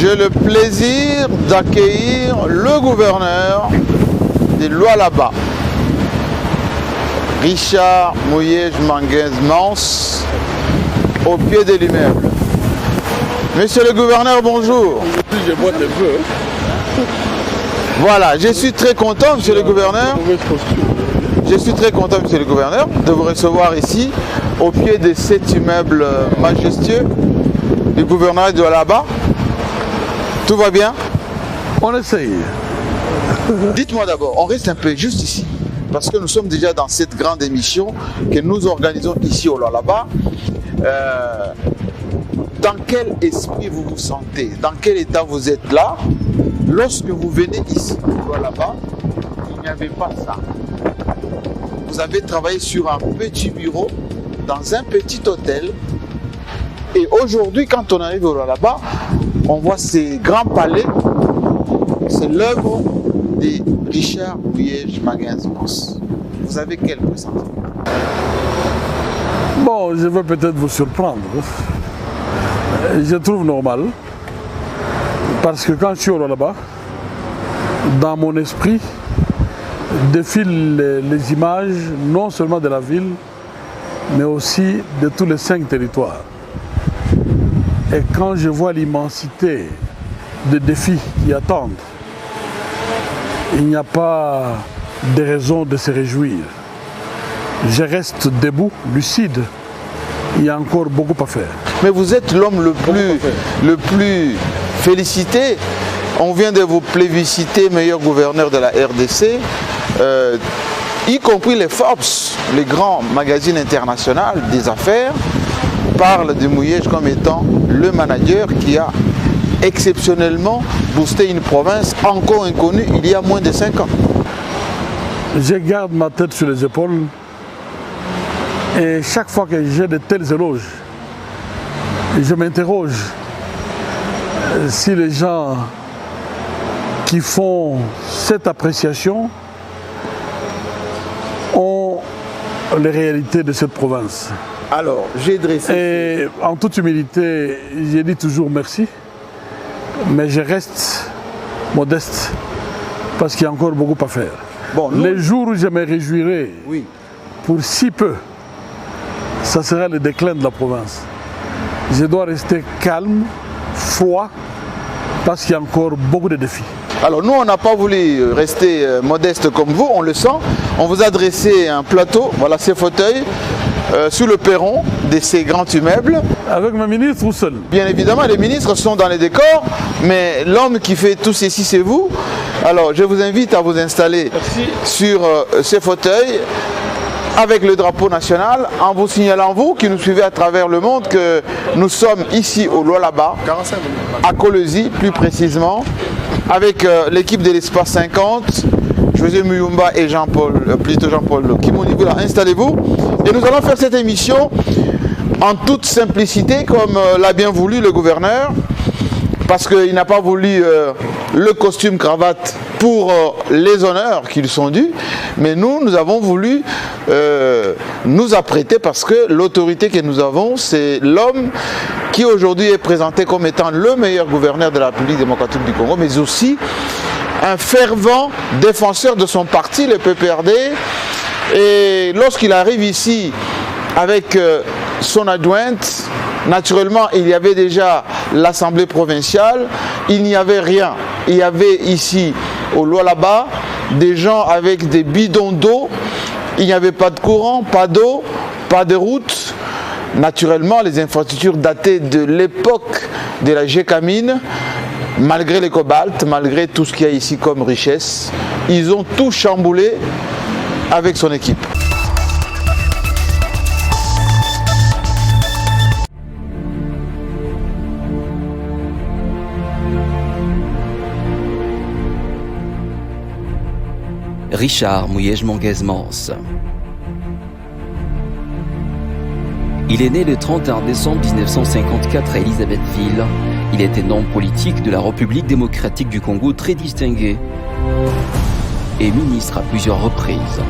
J'ai le plaisir d'accueillir le gouverneur de Lualaba, Richard Muyej-Manguez-Mance, au pied de l'immeuble. Monsieur le gouverneur, bonjour. Je bois un peu. Voilà, je suis très content, monsieur le gouverneur. Je suis très content, monsieur le gouverneur, de vous recevoir ici, au pied de cet immeuble majestueux du gouvernement de Lualaba. Tout va bien? On essaye. Dites-moi d'abord, on reste un peu juste ici, parce que nous sommes déjà dans cette grande émission que nous organisons ici au Lualaba. Dans quel esprit vous vous sentez? Dans quel état vous êtes là? Lorsque vous venez ici au Lualaba, il n'y avait pas ça. Vous avez travaillé sur un petit bureau, dans un petit hôtel. Et aujourd'hui, quand on arrive au Lualaba, on voit ces grands palais. C'est l'œuvre de Richard Muyej-Manguez-Mance. Vous avez quel ressentiment? Bon, je vais peut-être vous surprendre. Je trouve normal. Parce que quand je suis au Lualaba, dans mon esprit, défilent les images non seulement de la ville, mais aussi de tous les 5 territoires. Et quand je vois l'immensité de défis qui attendent, il n'y a pas de raison de se réjouir. Je reste debout, lucide. Il y a encore beaucoup à faire. Mais vous êtes l'homme le plus félicité. On vient de vous plébisciter meilleur gouverneur de la RDC, y compris les Forbes, les grands magazines internationaux des affaires, parlent de Muyej comme étant le manager qui a exceptionnellement boosté une province encore inconnue il y a moins de 5 ans. Je garde ma tête sur les épaules et chaque fois que j'ai de tels éloges, je m'interroge si les gens qui font cette appréciation ont les réalités de cette province. Alors, j'ai dressé... Et en toute humilité, j'ai dit toujours merci, mais je reste modeste parce qu'il y a encore beaucoup à faire. Bon, les jours où je me réjouirai, oui, pour si peu, ça sera le déclin de la province. Je dois rester calme, froid, parce qu'il y a encore beaucoup de défis. Alors nous, on n'a pas voulu rester modeste comme vous, on le sent. On vous a dressé un plateau, voilà ces fauteuils, sur le perron de ces grands immeubles. Avec ma ministre ou seul? Bien évidemment, les ministres sont dans les décors, mais l'homme qui fait tout ceci, c'est vous. Alors je vous invite à vous installer sur ces fauteuils, avec le drapeau national, en vous signalant, vous qui nous suivez à travers le monde, que nous sommes ici au Lualaba, à Kolwezi plus précisément, avec l'équipe de l'Espace 50, José Muyumba et Jean-Paul Kimonigula. Installez-vous et nous allons faire cette émission en toute simplicité, comme l'a bien voulu le gouverneur, parce qu'il n'a pas voulu le costume cravate pour les honneurs qui lui sont dus, mais nous avons voulu nous apprêter parce que l'autorité que nous avons, c'est l'homme qui aujourd'hui est présenté comme étant le meilleur gouverneur de la République démocratique du Congo, mais aussi un fervent défenseur de son parti, le PPRD. Et lorsqu'il arrive ici avec son adjointe, naturellement, il y avait déjà l'Assemblée provinciale, il n'y avait rien. Il y avait ici, au Lualaba, des gens avec des bidons d'eau, il n'y avait pas de courant, pas d'eau, pas de route. Naturellement, les infrastructures datées de l'époque de la Gécamine, malgré les cobaltes, malgré tout ce qu'il y a ici comme richesse, ils ont tout chamboulé avec son équipe. Richard Muyej-Manguez-Mance. Il est né le 31 décembre 1954 à Elisabethville. Il était un homme politique de la République démocratique du Congo très distingué et ministre à plusieurs reprises.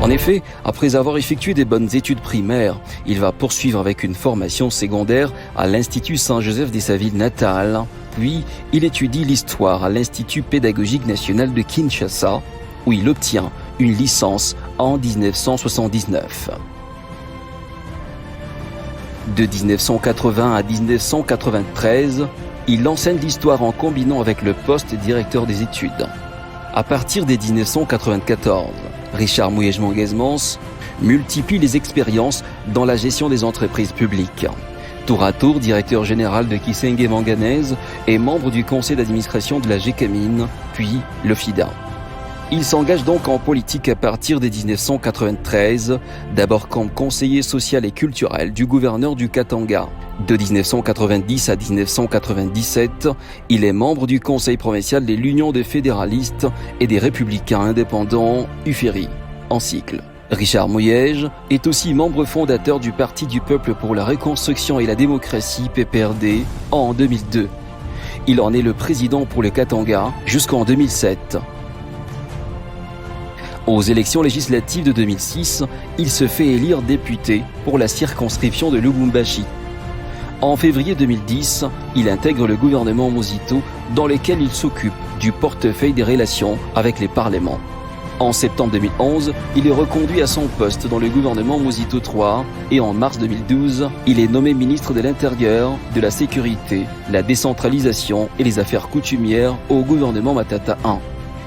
En effet, après avoir effectué des bonnes études primaires, il va poursuivre avec une formation secondaire à l'Institut Saint-Joseph de sa ville natale. Puis, il étudie l'histoire à l'Institut pédagogique national de Kinshasa, où il obtient une licence en 1979. De 1980 à 1993, il enseigne l'histoire en combinant avec le poste directeur des études. À partir de 1994, Richard Mouyej-Manguesmans multiplie les expériences dans la gestion des entreprises publiques. Tour à tour, directeur général de Kisenge Manganèse et membre du conseil d'administration de la Gécamine, puis le FIDA. Il s'engage donc en politique à partir de 1993, d'abord comme conseiller social et culturel du gouverneur du Katanga. De 1990 à 1997, il est membre du conseil provincial de l'Union des fédéralistes et des républicains indépendants, UFERI, en cycle. Richard Mouyej est aussi membre fondateur du Parti du peuple pour la reconstruction et la démocratie, PPRD, en 2002. Il en est le président pour le Katanga jusqu'en 2007. Aux élections législatives de 2006, il se fait élire député pour la circonscription de Lubumbashi. En février 2010, il intègre le gouvernement Muzito dans lequel il s'occupe du portefeuille des relations avec les parlements. En septembre 2011, il est reconduit à son poste dans le gouvernement Muzito III et en mars 2012, il est nommé ministre de l'Intérieur, de la Sécurité, la décentralisation et les affaires coutumières au gouvernement Matata I.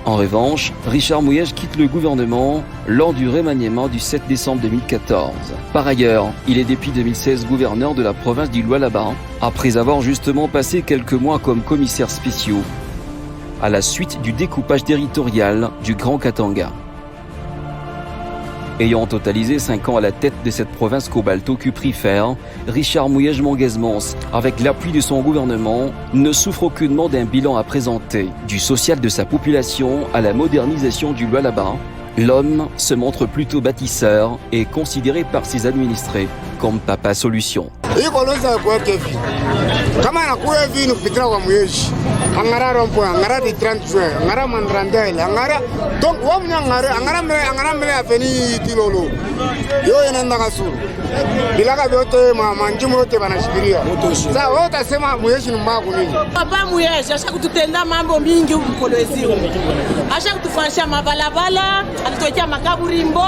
En revanche, Richard Mouyej quitte le gouvernement lors du remaniement du 7 décembre 2014. Par ailleurs, il est depuis 2016 gouverneur de la province du Lualaba, après avoir justement passé quelques mois comme commissaire spécial à la suite du découpage territorial du Grand Katanga. Ayant totalisé 5 ans à la tête de cette province cobalto-cuprifère, Richard Mouyej-Manguesmans, avec l'appui de son gouvernement, ne souffre aucunement d'un bilan à présenter. Du social de sa population à la modernisation du Lualaba, l'homme se montre plutôt bâtisseur et considéré par ses administrés comme papa solution. Angara rompo angara di 30 juin angara mandrandel angara donc wamnya angara mele afeni tilolo yo enenda kasuru bilaka vyote manjumu yote banashikiria sasa wewe utasema Mouyej ni mbaya kunini? Papa Mouyej ashakututenda mambo mingi huko Kolwezi, ashakutufanyisha mabalabala, alituwekea makaburimbo,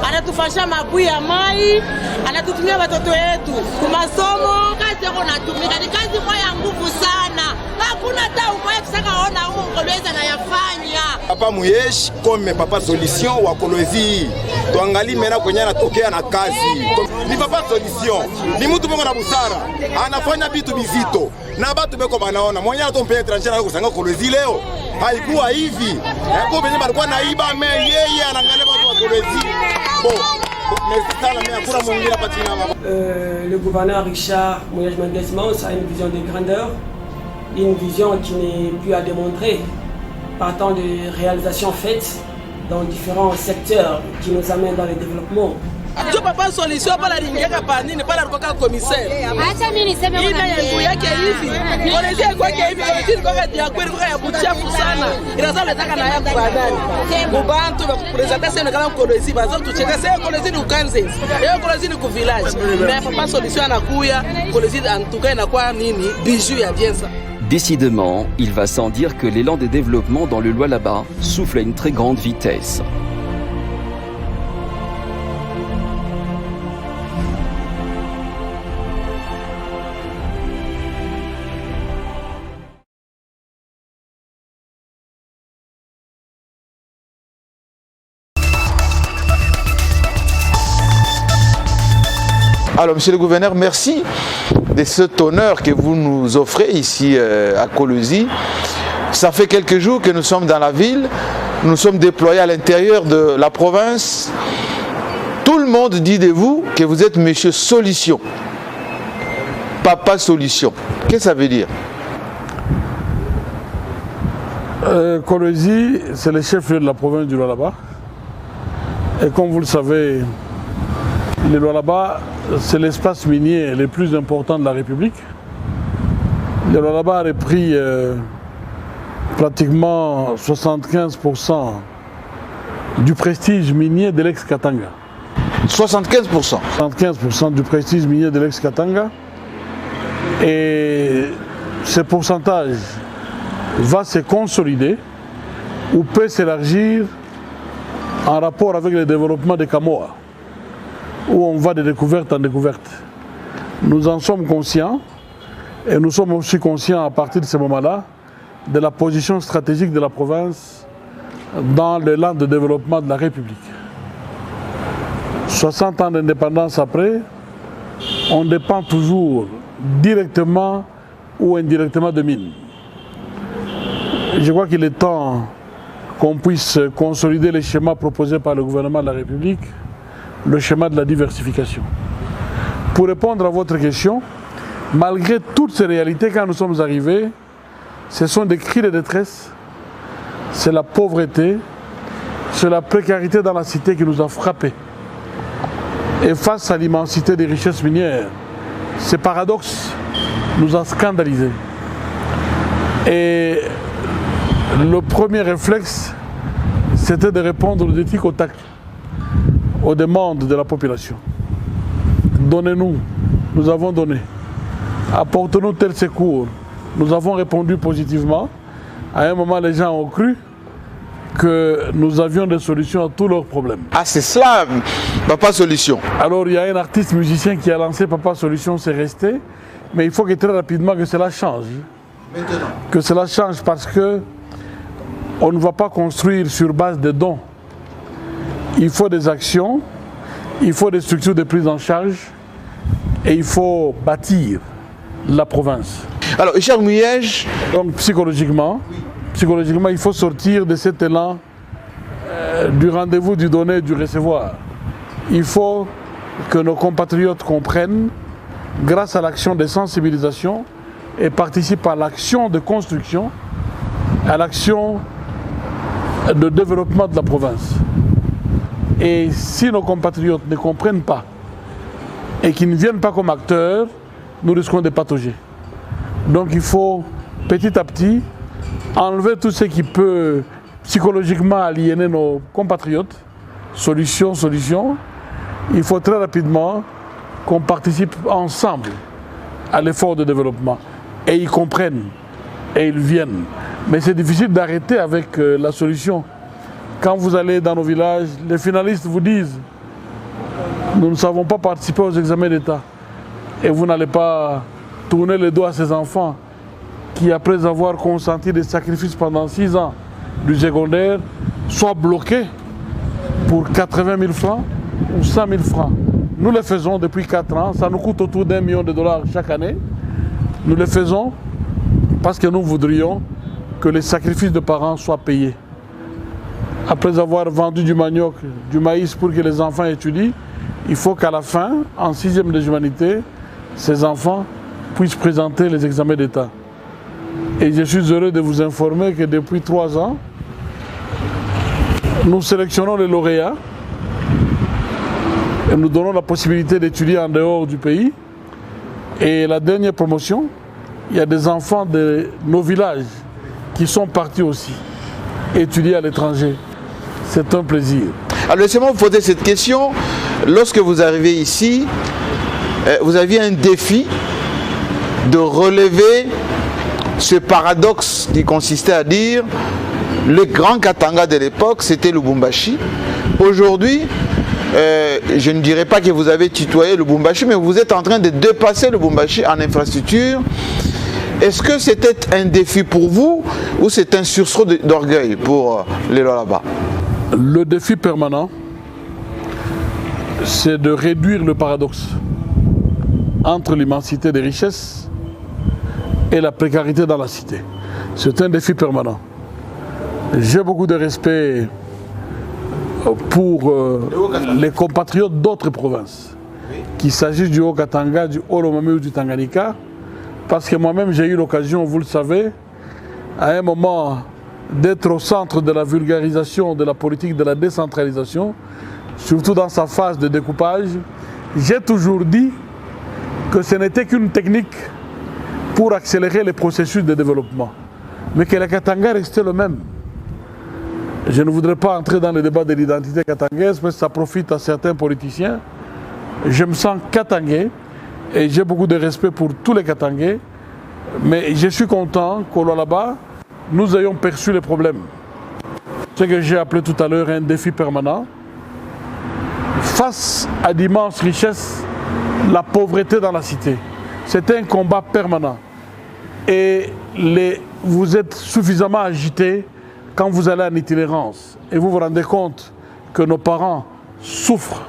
anatufanyisha mabui ya mai, anatutumia watoto wetu kwa masomo. Kazi yako natumika ni kazi moja nguvu sana, hakuna hata umoja kusakaona huko Kolwezi anayafanya. Papa Mouyej comme papa solution wa Kolwezi, tuangalie mena kwenye anatokea na kazi. Ni papa solution, ni mtu mwenye na busara, anafanya vitu bizito na watu beko banaona mwenye anatompa étranger na kusanga Kolwezi leo haikuwa hivi. Hapo benye balikuwa naiba me yeye anaangalia watu wa Kolwezi. Le gouverneur Richard Mouyej-Manguesmans a une vision de grandeur, une vision qui n'est plus à démontrer, partant de réalisations faites dans différents secteurs qui nous amènent dans le développement. Tu papa solution pas la ringeka panini pas la koka commissaire. Acha mimi niseme ina yangu yake hivi. Kolezi kwa hivi kolezi kwa dia kweli kwa ya buchafu sana. Inazaa letaka na yangu badani. Mubantu ba presentation kama kolezi bazo tucheka sasa kolezi ni ukanze. Leo kolezi ni ku village. Mais papa solution anakuya kolezi antuka inakuwa nini bijou ya biensa. Décidément, il va sans dire que l'élan des développements dans le Lualaba souffle à une très grande vitesse. Alors, monsieur le gouverneur, merci de cet honneur que vous nous offrez ici à Kolwezi. Ça fait quelques jours que nous sommes dans la ville, nous sommes déployés à l'intérieur de la province. Tout le monde dit de vous que vous êtes monsieur Solution, papa Solution. Qu'est-ce que ça veut dire? Kolwezi, c'est le chef-lieu de la province du Lualaba. Et comme vous le savez, le Lualaba, c'est l'espace minier le plus important de la République. Le Lualaba a repris pratiquement 75% du prestige minier de l'ex-Katanga. 75%. 75% du prestige minier de l'ex-Katanga. Et ce pourcentage va se consolider ou peut s'élargir en rapport avec le développement des Kamoa, où on va de découverte en découverte. Nous en sommes conscients et nous sommes aussi conscients à partir de ce moment-là de la position stratégique de la province dans l'élan de développement de la République. 60 ans d'indépendance après, on dépend toujours directement ou indirectement de mines. Je crois qu'il est temps qu'on puisse consolider les schémas proposés par le gouvernement de la République, le schéma de la diversification. Pour répondre à votre question, malgré toutes ces réalités, quand nous sommes arrivés, ce sont des cris de détresse, c'est la pauvreté, c'est la précarité dans la cité qui nous a frappés. Et face à l'immensité des richesses minières, ce paradoxe nous a scandalisés. Et le premier réflexe, c'était de répondre de tic au tac aux demandes de la population. Donnez-nous, nous avons donné. Apportez-nous tel secours. Nous avons répondu positivement. À un moment, les gens ont cru que nous avions des solutions à tous leurs problèmes. Ah, c'est cela, Papa Solution. Alors, il y a un artiste musicien qui a lancé Papa Solution, c'est resté. Mais il faut que très rapidement que cela change. Maintenant. Que cela change parce que on ne va pas construire sur base de dons. Il faut des actions, il faut des structures de prise en charge et il faut bâtir la province. Alors, Richard Muyej. Donc, psychologiquement, il faut sortir de cet élan du rendez-vous du donner et du recevoir. Il faut que nos compatriotes comprennent, grâce à l'action de sensibilisation, et participent à l'action de construction, à l'action de développement de la province. Et si nos compatriotes ne comprennent pas et qu'ils ne viennent pas comme acteurs, nous risquons de patauger. Donc il faut petit à petit enlever tout ce qui peut psychologiquement aliéner nos compatriotes. Solution. Il faut très rapidement qu'on participe ensemble à l'effort de développement. Et ils comprennent, et ils viennent. Mais c'est difficile d'arrêter avec la solution. Quand vous allez dans nos villages, les finalistes vous disent « Nous ne savons pas participer aux examens d'État ». Et vous n'allez pas tourner les doigts à ces enfants qui, après avoir consenti des sacrifices pendant 6 ans du secondaire, soient bloqués pour 80 000 francs ou 100 000 francs. Nous le faisons depuis 4 ans, ça nous coûte autour d'$1 million chaque année. Nous le faisons parce que nous voudrions que les sacrifices de parents soient payés. Après avoir vendu du manioc, du maïs pour que les enfants étudient, il faut qu'à la fin, en 6e des humanités, ces enfants puissent présenter les examens d'État. Et je suis heureux de vous informer que depuis 3 ans, nous sélectionnons les lauréats et nous donnons la possibilité d'étudier en dehors du pays. Et la dernière promotion, il y a des enfants de nos villages qui sont partis aussi étudier à l'étranger. C'est un plaisir. Alors laissez-moi vous poser cette question. Lorsque vous arrivez ici, vous aviez un défi de relever ce paradoxe qui consistait à dire le grand Katanga de l'époque, c'était Lubumbashi. Aujourd'hui, je ne dirais pas que vous avez tutoyé Lubumbashi, mais vous êtes en train de dépasser Lubumbashi en infrastructure. Est-ce que c'était un défi pour vous ou c'est un sursaut d'orgueil pour les là-bas? Le défi permanent, c'est de réduire le paradoxe entre l'immensité des richesses et la précarité dans la cité. C'est un défi permanent. J'ai beaucoup de respect pour les compatriotes d'autres provinces, qu'il s'agisse du Haut-Katanga, du Haut-Lomami ou du Tanganyika, parce que moi-même j'ai eu l'occasion, vous le savez, à un moment d'être au centre de la vulgarisation de la politique de la décentralisation, surtout dans sa phase de découpage. J'ai toujours dit que ce n'était qu'une technique pour accélérer les processus de développement, mais que le Katanga restait le même. Je ne voudrais pas entrer dans le débat de l'identité katangaise parce que ça profite à certains politiciens. Je me sens katangais et j'ai beaucoup de respect pour tous les katangais. Mais je suis content qu'au Lualaba, nous ayons perçu les problèmes. Ce que j'ai appelé tout à l'heure un défi permanent. Face à d'immenses richesses, la pauvreté dans la cité. C'est un combat permanent. Et vous êtes suffisamment agité quand vous allez en itinérance. Et vous vous rendez compte que nos parents souffrent.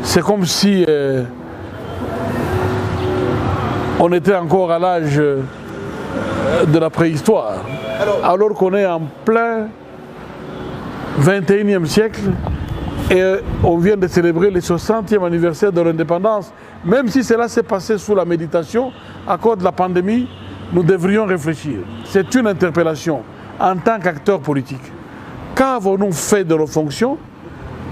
C'est comme si on était encore à l'âge de la préhistoire. Alors qu'on est en plein 21e siècle et on vient de célébrer le 60e anniversaire de l'indépendance. Même si cela s'est passé sous la méditation, à cause de la pandémie, nous devrions réfléchir. C'est une interpellation en tant qu'acteurs politiques. Qu'avons-nous fait de nos fonctions?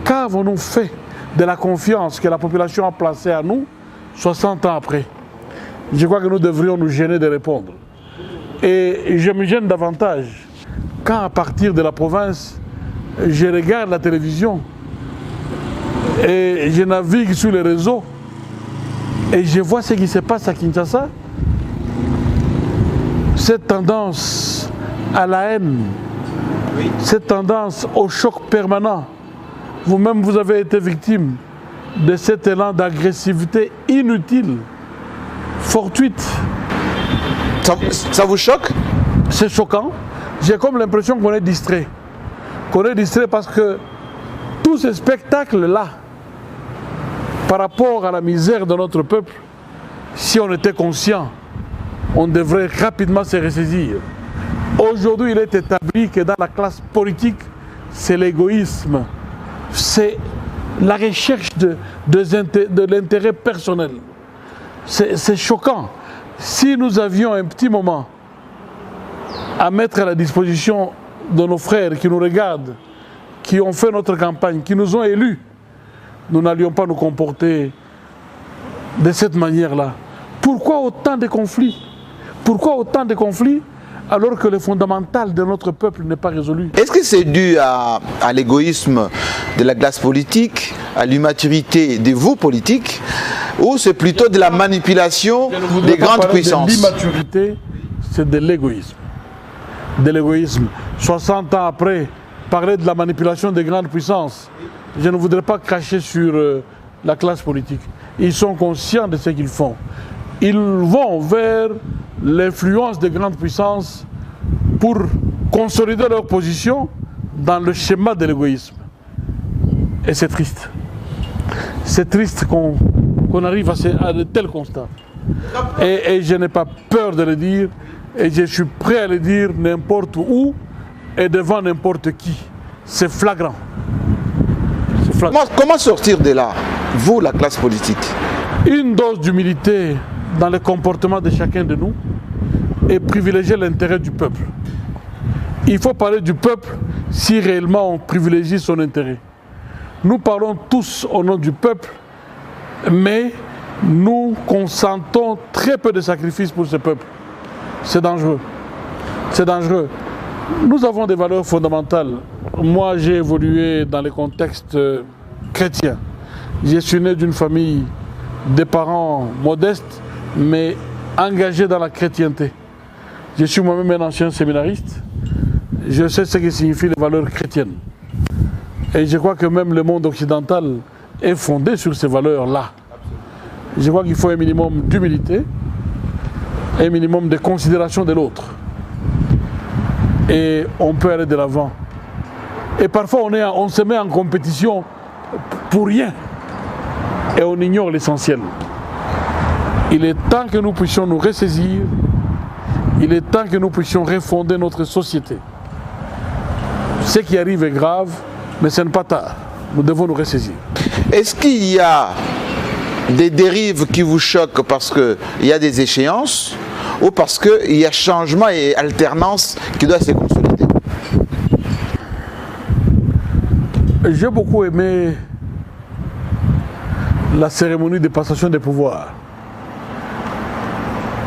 Qu'avons-nous fait de la confiance que la population a placée à nous 60 ans après? Je crois que nous devrions nous gêner de répondre. Et je me gêne davantage quand, à partir de la province, je regarde la télévision et je navigue sur les réseaux et je vois ce qui se passe à Kinshasa. Cette tendance à la haine, cette tendance au choc permanent. Vous-même, vous avez été victime de cet élan d'agressivité inutile, fortuite. Ça vous choque? C'est choquant. J'ai comme l'impression qu'on est distrait. Qu'on est distrait parce que tous ces spectacles-là, par rapport à la misère de notre peuple, si on était conscient, on devrait rapidement se ressaisir. Aujourd'hui, il est établi que dans la classe politique, c'est l'égoïsme, c'est la recherche de l'intérêt personnel. C'est choquant. Si nous avions un petit moment à mettre à la disposition de nos frères qui nous regardent, qui ont fait notre campagne, qui nous ont élus, nous n'allions pas nous comporter de cette manière-là. Pourquoi autant de conflits? Pourquoi autant de conflits alors que le fondamental de notre peuple n'est pas résolu? Est-ce que c'est dû à l'égoïsme de la classe politique, à l'immaturité de vos politiques, ou c'est plutôt de la manipulation des grandes puissances? L'immaturité, c'est de l'égoïsme. De l'égoïsme. 60 ans après, parler de la manipulation des grandes puissances, je ne voudrais pas cracher sur la classe politique. Ils sont conscients de ce qu'ils font. Ils vont vers l'influence des grandes puissances pour consolider leur position dans le schéma de l'égoïsme. Et c'est triste. C'est triste qu'on arrive à de tels constats. Et je n'ai pas peur de le dire, et je suis prêt à le dire n'importe où et devant n'importe qui. C'est flagrant. Comment sortir de là, vous, la classe politique? Une dose d'humilité dans le comportement de chacun de nous et privilégier l'intérêt du peuple. Il faut parler du peuple si réellement on privilégie son intérêt. Nous parlons tous au nom du peuple, mais nous consentons très peu de sacrifices pour ce peuple. C'est dangereux. C'est dangereux. Nous avons des valeurs fondamentales. Moi, j'ai évolué dans les contextes chrétiens. Je suis né d'une famille de parents modestes, mais engagés dans la chrétienté. Je suis moi-même un ancien séminariste. Je sais ce que signifient les valeurs chrétiennes. Et je crois que même le monde occidental est fondé sur ces valeurs-là. Je crois qu'il faut un minimum d'humilité, un minimum de considération de l'autre. Et on peut aller de l'avant. Et parfois on se met en compétition pour rien. Et on ignore l'essentiel. Il est temps que nous puissions nous ressaisir. Il est temps que nous puissions refonder notre société. Ce qui arrive est grave, mais ce n'est pas tard. Nous devons nous ressaisir. Est-ce qu'il y a des dérives qui vous choquent parce qu'il y a des échéances ou parce qu'il y a changement et alternance qui doivent se consolider? J'ai beaucoup aimé la cérémonie de passation des pouvoirs.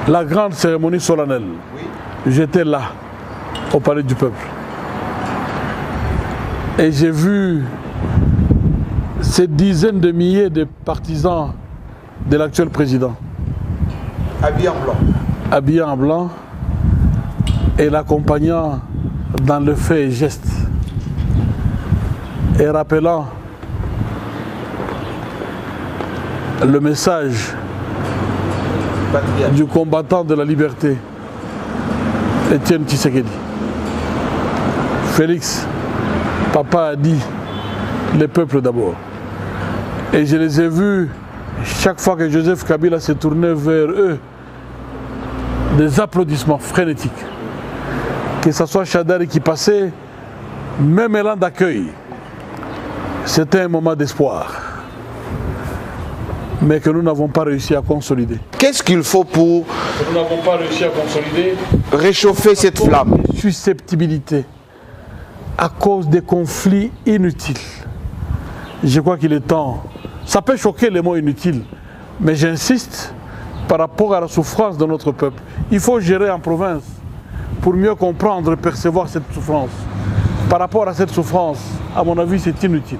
La grande cérémonie solennelle. J'étais là, au Palais du Peuple. Et j'ai vu ces dizaines de milliers de partisans de l'actuel président. Habillés en blanc. Habillés en blanc et l'accompagnant dans le fait et geste. Et rappelant le message du combattant de la liberté, Étienne Tshisekedi. Félix, papa a dit les peuples d'abord. Et je les ai vus, chaque fois que Joseph Kabila s'est tourné vers eux, des applaudissements frénétiques. Que ce soit Chadari qui passait, même élan d'accueil. C'était un moment d'espoir, mais que nous n'avons pas réussi à consolider. Qu'est-ce qu'il faut pour Nous n'avons pas réussi à consolider réchauffer cette flamme? Susceptibilité à cause des conflits inutiles. Je crois qu'il est temps. Ça peut choquer les mots inutiles, mais j'insiste par rapport à la souffrance de notre peuple. Il faut gérer en province pour mieux comprendre et percevoir cette souffrance. Par rapport à cette souffrance, à mon avis, c'est inutile.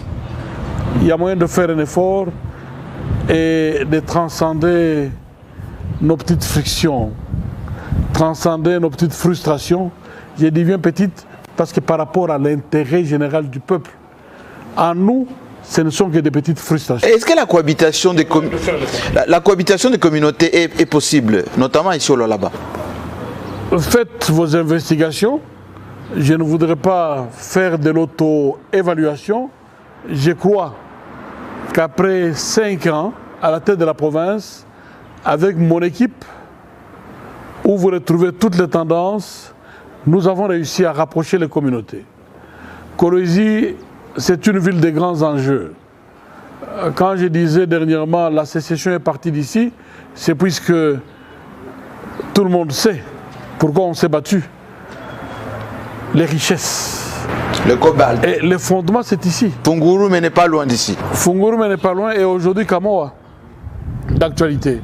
Il y a moyen de faire un effort et de transcender nos petites frictions, transcender nos petites frustrations. Je dis bien petites parce que par rapport à l'intérêt général du peuple, en nous, ce ne sont que des petites frustrations. Est-ce que la cohabitation des, la cohabitation des communautés est possible, notamment ici au Lualaba? Faites vos investigations. Je ne voudrais pas faire de l'auto-évaluation. Je crois qu'après 5 ans à la tête de la province, avec mon équipe, où vous retrouvez toutes les tendances, nous avons réussi à rapprocher les communautés. Kolwezi, c'est une ville de grands enjeux. Quand je disais dernièrement la sécession est partie d'ici, c'est puisque tout le monde sait pourquoi on s'est battu. Les richesses. Le cobalt. Et le fondement, c'est ici. Funguru, mais n'est pas loin d'ici. Funguru, mais n'est pas loin, et aujourd'hui Kamoa, d'actualité.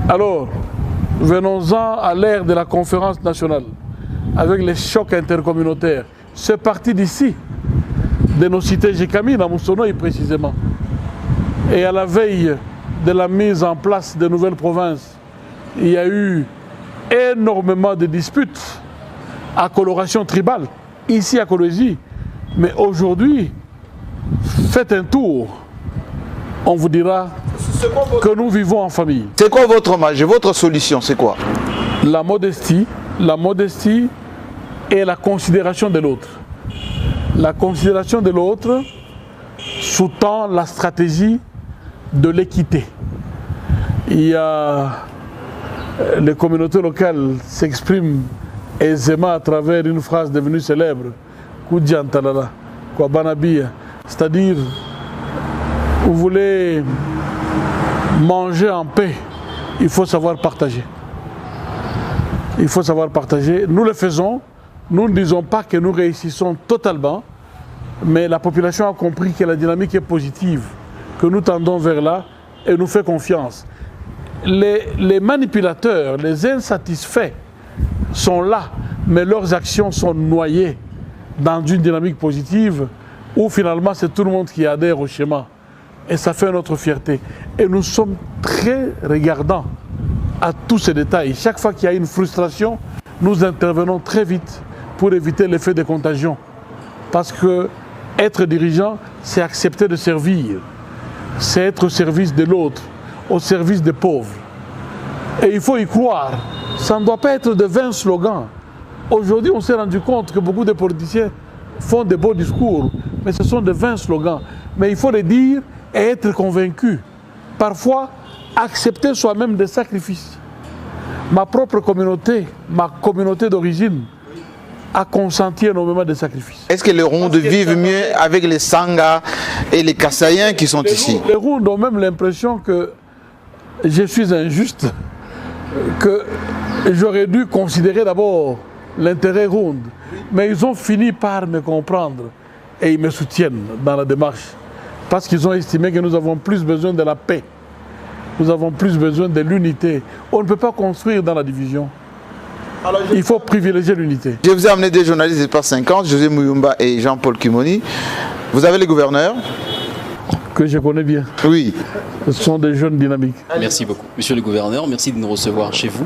Alors, venons-en à l'ère de la conférence nationale, avec les chocs intercommunautaires. C'est parti d'ici, de nos cités Jekami, dans Moussonoï précisément. Et à la veille de la mise en place de nouvelles provinces, il y a eu énormément de disputes à coloration tribale, ici à Kolwezi. Mais aujourd'hui, faites un tour, on vous dira que nous vivons en famille. C'est quoi votre hommage, votre solution, c'est quoi? La modestie et la considération de l'autre. La considération de l'autre sous-tend la stratégie de l'équité. Il y a les communautés locales s'expriment aisément à travers une phrase devenue célèbre, Kudjantalala, Kwabanabia, c'est-à-dire, vous voulez manger en paix, il faut savoir partager. Il faut savoir partager. Nous le faisons, nous ne disons pas que nous réussissons totalement, mais la population a compris que la dynamique est positive, que nous tendons vers là et nous fait confiance. Les manipulateurs, les insatisfaits sont là, mais leurs actions sont noyées dans une dynamique positive où finalement c'est tout le monde qui adhère au schéma. Et ça fait notre fierté. Et nous sommes très regardants à tous ces détails. Chaque fois qu'il y a une frustration, nous intervenons très vite pour éviter l'effet de contagion. Parce que être dirigeant, c'est accepter de servir. C'est être au service de l'autre, au service des pauvres. Et il faut y croire. Ça ne doit pas être de vains slogans. Aujourd'hui, on s'est rendu compte que beaucoup de politiciens font de beaux discours, mais ce sont de vains slogans. Mais il faut les dire et être convaincu. Parfois, accepter soi-même des sacrifices. Ma propre communauté, ma communauté d'origine, a consenti énormément de sacrifices. Est-ce que les Rondes vivent mieux avec les Sangha et les Kassaïens qui sont ici? Les Rondes ont même l'impression que je suis injuste, que j'aurais dû considérer d'abord l'intérêt Ronde. Mais ils ont fini par me comprendre et ils me soutiennent dans la démarche. Parce qu'ils ont estimé que nous avons plus besoin de la paix. Nous avons plus besoin de l'unité. On ne peut pas construire dans la division. Il faut privilégier l'unité. Je vous ai amené des journalistes d'Espace 50, José Mouyumba et Jean-Paul Kimoni. Vous avez les gouverneurs? Que je connais bien. Oui. Ce sont des jeunes dynamiques. Merci beaucoup. Monsieur le gouverneur, merci de nous recevoir chez vous.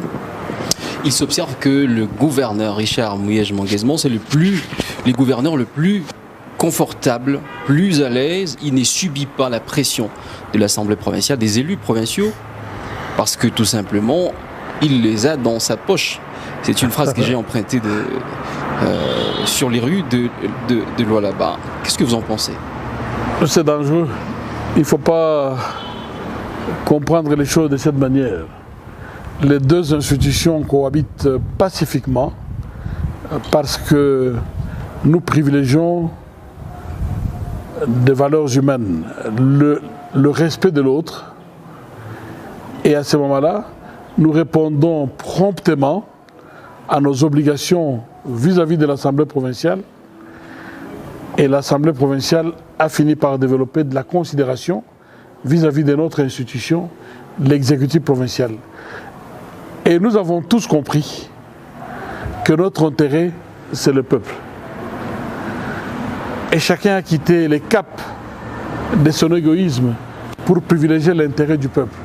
Il s'observe que le gouverneur Richard Mouyej-Manguesman, c'est les gouverneurs le plus confortable, plus à l'aise. Il ne subit pas la pression de l'Assemblée provinciale, des élus provinciaux, parce que tout simplement, il les a dans sa poche. C'est une phrase que j'ai empruntée sur les rues de Lualaba. Qu'est-ce que vous en pensez? C'est dangereux. Il ne faut pas comprendre les choses de cette manière. Les deux institutions cohabitent pacifiquement parce que nous privilégions des valeurs humaines, le respect de l'autre. Et à ce moment-là, nous répondons promptement à nos obligations vis-à-vis de l'Assemblée provinciale. Et l'Assemblée provinciale a fini par développer de la considération vis-à-vis de notre institution, l'exécutif provincial. Et nous avons tous compris que notre intérêt, c'est le peuple. Et chacun a quitté les caps de son égoïsme pour privilégier l'intérêt du peuple.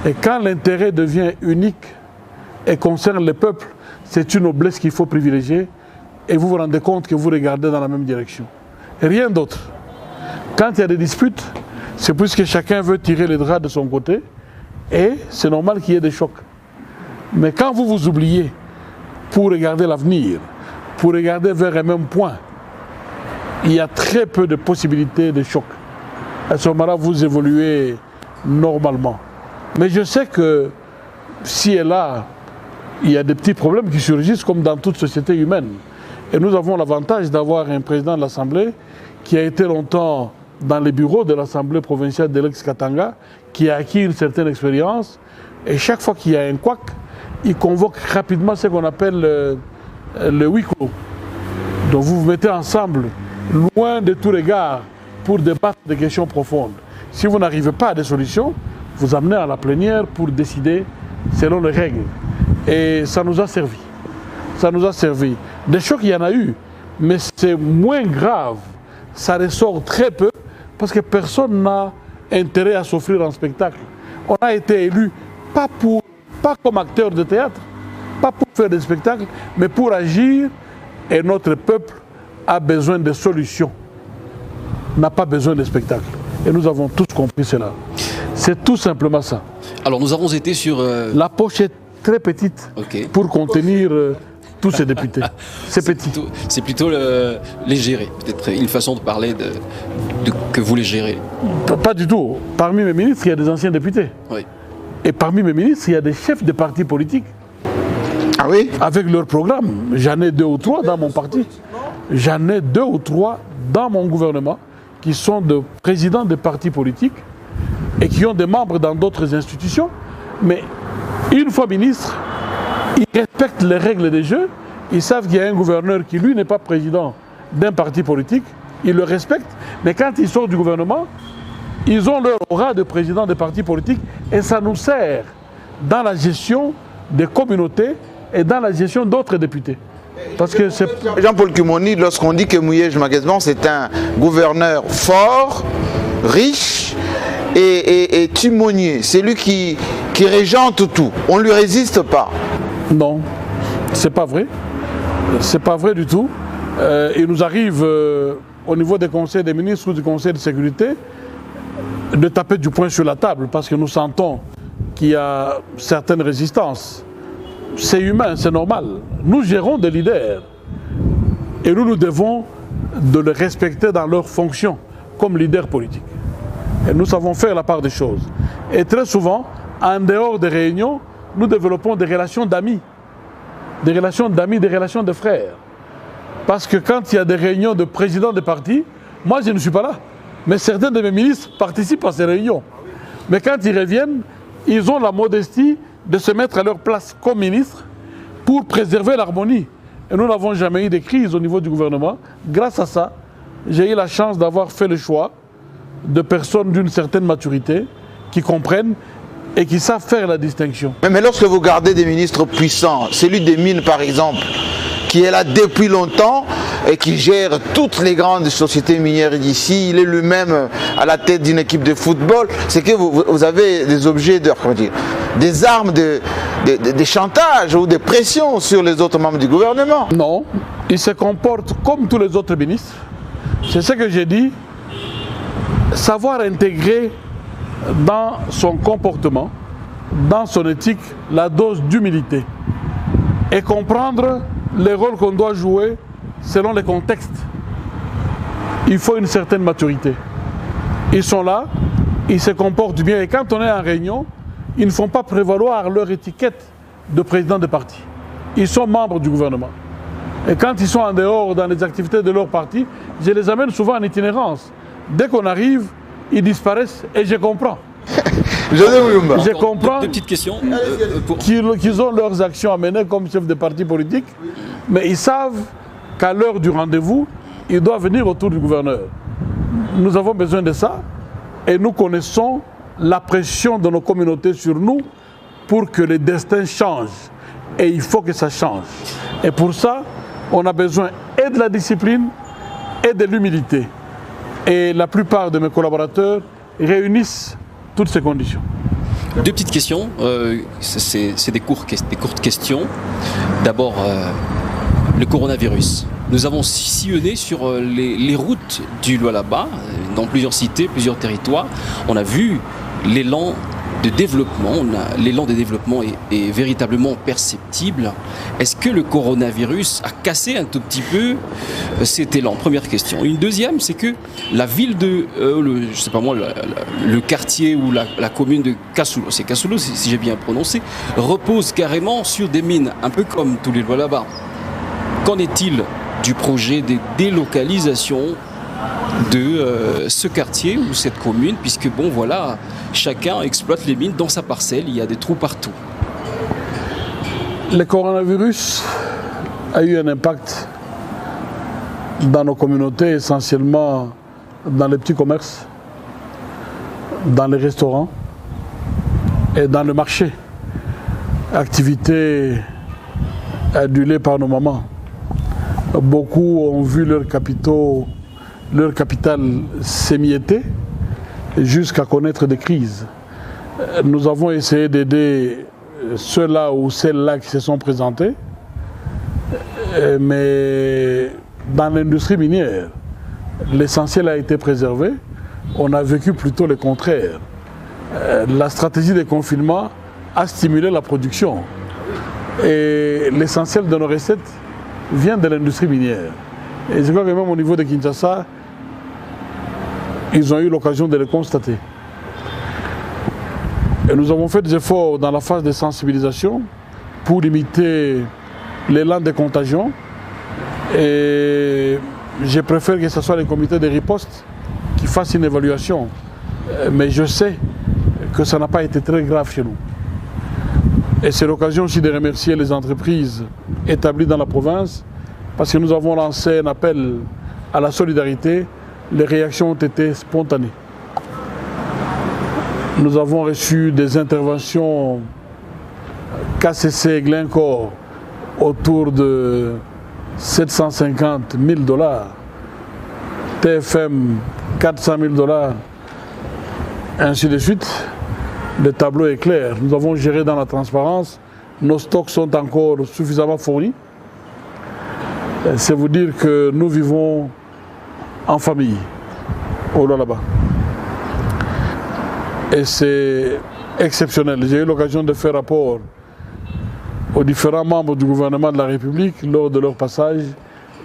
Et quand l'intérêt devient unique et concerne le peuple, c'est une noblesse qu'il faut privilégier et vous vous rendez compte que vous regardez dans la même direction. Et rien d'autre. Quand il y a des disputes, c'est puisque chacun veut tirer les draps de son côté et c'est normal qu'il y ait des chocs. Mais quand vous vous oubliez pour regarder l'avenir, pour regarder vers un même point, il y a très peu de possibilités de choc. À ce moment-là, vous évoluez normalement. Mais je sais que si et là, il y a des petits problèmes qui surgissent comme dans toute société humaine. Et nous avons l'avantage d'avoir un président de l'Assemblée qui a été longtemps dans les bureaux de l'Assemblée provinciale de l'ex-Katanga, qui a acquis une certaine expérience. Et chaque fois qu'il y a un couac, il convoque rapidement ce qu'on appelle le huis clos. Donc vous vous mettez ensemble, loin de tout regard, pour débattre des questions profondes. Si vous n'arrivez pas à des solutions, vous amenez à la plénière pour décider selon les règles. Et ça nous a servi. Ça nous a servi. Des chocs, il y en a eu, mais c'est moins grave. Ça ressort très peu parce que personne n'a intérêt à s'offrir un spectacle. On a été élu pas comme acteur de théâtre, pas pour faire des spectacles, mais pour agir. Et notre peuple a besoin de solutions, n'a pas besoin de spectacles. Et nous avons tous compris cela. C'est tout simplement ça. Alors nous avons été sur... La poche est très petite pour contenir tous ces députés. C'est petit. C'est plutôt les gérer, peut-être une façon de parler que vous les gérez. Pas du tout. Parmi mes ministres, il y a des anciens députés. Oui. Et parmi mes ministres, il y a des chefs de partis politiques. Ah oui? Avec leur programme. J'en ai 2 ou 3 dans mon parti. J'en ai 2 ou 3 dans mon gouvernement qui sont de présidents de partis politiques et qui ont des membres dans d'autres institutions. Mais une fois ministre, ils respectent les règles des jeux. Ils savent qu'il y a un gouverneur qui, lui, n'est pas président d'un parti politique. Ils le respectent. Mais quand ils sortent du gouvernement, ils ont leur aura de président des partis politiques et ça nous sert dans la gestion des communautés et dans la gestion d'autres députés. Parce que Jean-Paul Kimoni, lorsqu'on dit que Mouyej-Manguesman, c'est un gouverneur fort, riche et timonier, c'est lui qui régente tout, on ne lui résiste pas. Non, c'est pas vrai. C'est pas vrai du tout. Il nous arrive au niveau des conseils des ministres ou du conseil de sécurité de taper du poing sur la table parce que nous sentons qu'il y a certaines résistances. C'est humain, c'est normal. Nous gérons des leaders et nous devons de les respecter dans leurs fonctions comme leaders politiques. Et nous savons faire la part des choses. Et très souvent, en dehors des réunions, nous développons des relations d'amis. Des relations d'amis, des relations de frères. Parce que quand il y a des réunions de présidents de partis, moi je ne suis pas là. Mais certains de mes ministres participent à ces réunions. Mais quand ils reviennent, ils ont la modestie de se mettre à leur place comme ministre pour préserver l'harmonie. Et nous n'avons jamais eu de crise au niveau du gouvernement. Grâce à ça, j'ai eu la chance d'avoir fait le choix de personnes d'une certaine maturité qui comprennent et qui savent faire la distinction. Mais lorsque vous gardez des ministres puissants, celui des mines par exemple, qui est là depuis longtemps et qui gère toutes les grandes sociétés minières d'ici, il est lui-même à la tête d'une équipe de football, c'est que vous avez des objets de, comment dire, des armes de chantage ou de pression sur les autres membres du gouvernement. Non, il se comporte comme tous les autres ministres. C'est ce que j'ai dit, savoir intégrer dans son comportement, dans son éthique, la dose d'humilité et comprendre les rôles qu'on doit jouer selon les contextes. Il faut une certaine maturité. Ils sont là, ils se comportent bien et quand on est en réunion, ils ne font pas prévaloir leur étiquette de président de parti. Ils sont membres du gouvernement. Et quand ils sont en dehors dans les activités de leur parti, je les amène souvent en itinérance. Dès qu'on arrive, ils disparaissent et je comprends. Je comprends deux petites questions. qu'ils ont leurs actions à mener comme chefs de parti politique, mais ils savent qu'à l'heure du rendez-vous, ils doivent venir autour du gouverneur. Nous avons besoin de ça et nous connaissons la pression de nos communautés sur nous pour que les destins changent. Et il faut que ça change. Et pour ça, on a besoin et de la discipline et de l'humilité. Et la plupart de mes collaborateurs réunissent toutes ces conditions. Deux petites questions, c'est des courtes questions. D'abord, le coronavirus. Nous avons sillonné sur les routes du Lualaba, dans plusieurs cités, plusieurs territoires. On a vu l'élan de développement. L'élan de développement est véritablement perceptible. Est-ce que le coronavirus a cassé un tout petit peu cet élan? Première question. Une deuxième, c'est que la ville de, je sais pas moi, le quartier ou la commune de Kasoulo, c'est Kasoulo si j'ai bien prononcé, repose carrément sur des mines, un peu comme tous les lois là-bas. Qu'en est-il du projet de délocalisation de ce quartier ou cette commune, puisque bon voilà, chacun exploite les mines dans sa parcelle, il y a des trous partout. Le coronavirus a eu un impact dans nos communautés, essentiellement dans les petits commerces, dans les restaurants et dans le marché. Activité adulée par nos mamans. Beaucoup ont vu leur capital s'émietter jusqu'à connaître des crises. Nous avons essayé d'aider ceux-là ou celles-là qui se sont présentés, mais dans l'industrie minière, l'essentiel a été préservé. On a vécu plutôt le contraire. La stratégie de confinement a stimulé la production et l'essentiel de nos recettes vient de l'industrie minière. Et je crois que même au niveau de Kinshasa, ils ont eu l'occasion de le constater. Et nous avons fait des efforts dans la phase de sensibilisation pour limiter l'élan de contagion. Et je préfère que ce soit les comités de riposte qui fassent une évaluation. Mais je sais que ça n'a pas été très grave chez nous. Et c'est l'occasion aussi de remercier les entreprises établies dans la province parce que nous avons lancé un appel à la solidarité. Les réactions ont été spontanées. Nous avons reçu des interventions KCC et Glencore autour de 750 000 $, TFM 400 000 $, ainsi de suite. Le tableau est clair. Nous avons géré dans la transparence. Nos stocks sont encore suffisamment fournis. C'est vous dire que nous vivons en famille, au là-bas. Et c'est exceptionnel. J'ai eu l'occasion de faire rapport aux différents membres du gouvernement de la République lors de leur passage.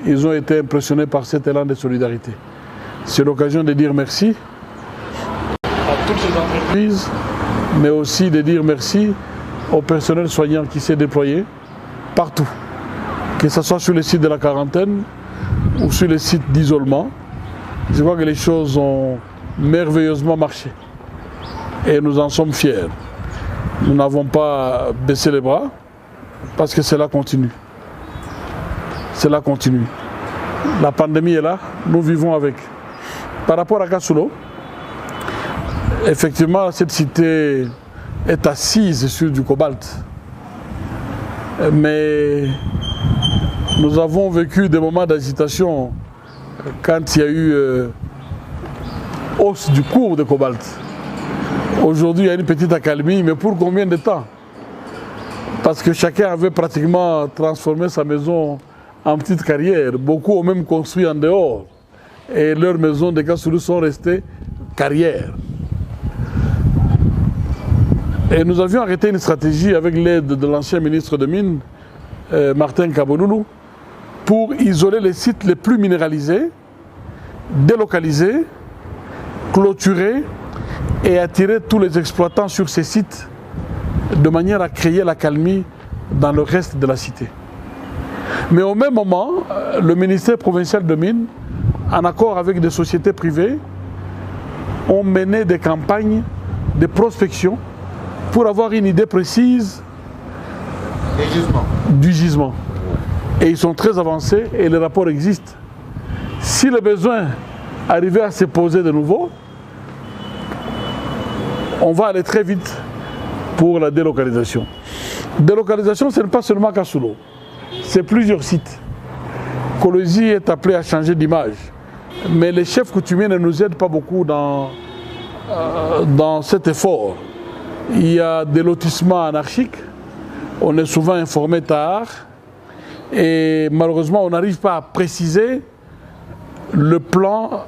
Ils ont été impressionnés par cet élan de solidarité. C'est l'occasion de dire merci à toutes ces entreprises, mais aussi de dire merci au personnel soignant qui s'est déployé partout, que ce soit sur les sites de la quarantaine ou sur les sites d'isolement. Je crois que les choses ont merveilleusement marché et nous en sommes fiers. Nous n'avons pas baissé les bras parce que cela continue. Cela continue. La pandémie est là, nous vivons avec. Par rapport à Kasoulo, effectivement, cette cité est assise sur du cobalt. Mais nous avons vécu des moments d'agitation quand il y a eu hausse du cours de cobalt. Aujourd'hui, il y a une petite accalmie, mais pour combien de temps? Parce que chacun avait pratiquement transformé sa maison en petite carrière. Beaucoup ont même construit en dehors. Et leurs maisons de Kassoulou sont restées carrières. Et nous avions arrêté une stratégie avec l'aide de l'ancien ministre de Mines, Martin Kabouloulou, pour isoler les sites les plus minéralisés, délocaliser, clôturer et attirer tous les exploitants sur ces sites de manière à créer l'accalmie dans le reste de la cité. Mais au même moment, le ministère provincial de Mines, en accord avec des sociétés privées, ont mené des campagnes de prospection pour avoir une idée précise du gisement. Et ils sont très avancés et les rapports existent. Si le besoin arrivait à se poser de nouveau, on va aller très vite pour la délocalisation. Délocalisation, ce n'est pas seulement Kassoulou, c'est plusieurs sites. Kolwezi est appelé à changer d'image, mais les chefs coutumiers ne nous aident pas beaucoup dans cet effort. Il y a des lotissements anarchiques, on est souvent informé tard, et malheureusement on n'arrive pas à préciser le plan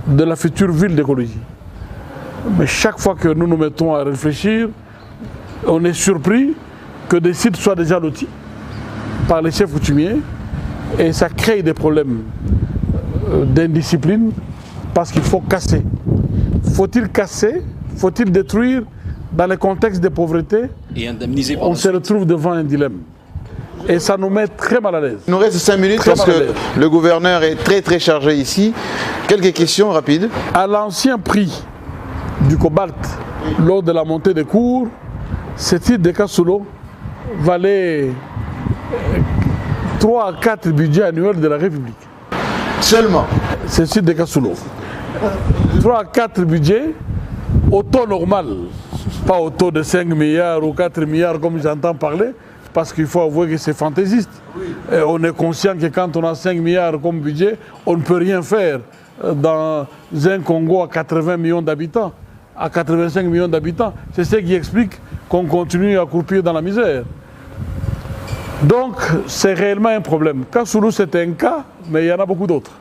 de la future ville de Kolwezi. Mais chaque fois que nous nous mettons à réfléchir, on est surpris que des sites soient déjà lotis par les chefs coutumiers et ça crée des problèmes d'indiscipline parce qu'il faut casser. Faut-il casser? Faut-il détruire? Dans les contextes de pauvreté, et indemniser on se retrouve devant un dilemme. Et ça nous met très mal à l'aise. Il nous reste 5 minutes parce que le gouverneur est très chargé ici. Quelques questions rapides. À l'ancien prix du cobalt, lors de la montée des cours, ce titre de Kassoulou valait 3 à 4 budgets annuels de la République. Seulement. Ce titre de Kassoulou. 3 à 4 budgets au taux normal. Pas au taux de 5 milliards ou 4 milliards comme j'entends parler, parce qu'il faut avouer que c'est fantaisiste. Et on est conscient que quand on a 5 milliards comme budget, on ne peut rien faire dans un Congo à 80 millions d'habitants, à 85 millions d'habitants. C'est ce qui explique qu'on continue à croupir dans la misère. Donc c'est réellement un problème. Kassoulou c'est un cas, mais il y en a beaucoup d'autres.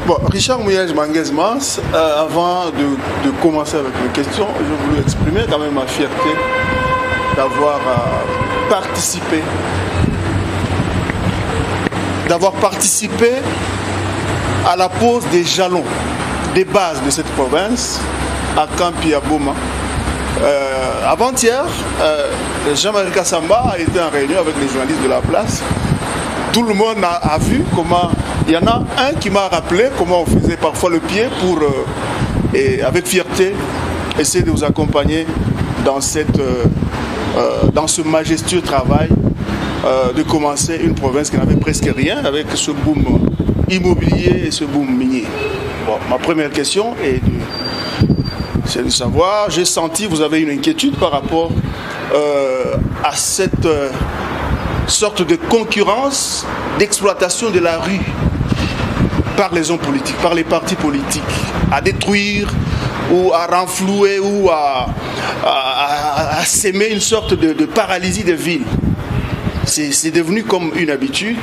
Bon, Richard Mouyej-Manguez-Mans, avant de commencer avec mes questions, je voulais exprimer quand même ma fierté d'avoir participé à la pose des jalons, des bases de cette province à Kampi-Aboma. Avant-hier, Jean-Marie Kassamba a été en réunion avec les journalistes de la place. Tout le monde a vu comment... Il y en a un qui m'a rappelé comment on faisait parfois le pied pour, et avec fierté, essayer de vous accompagner dans ce majestueux travail de commencer une province qui n'avait presque rien avec ce boom immobilier et ce boom minier. Bon, ma première question c'est de savoir, j'ai senti, vous avez une inquiétude par rapport à cette sorte de concurrence, d'exploitation de la rue par les hommes politiques, par les partis politiques, à détruire ou à renflouer ou à s'aimer une sorte de paralysie des villes. C'est devenu comme une habitude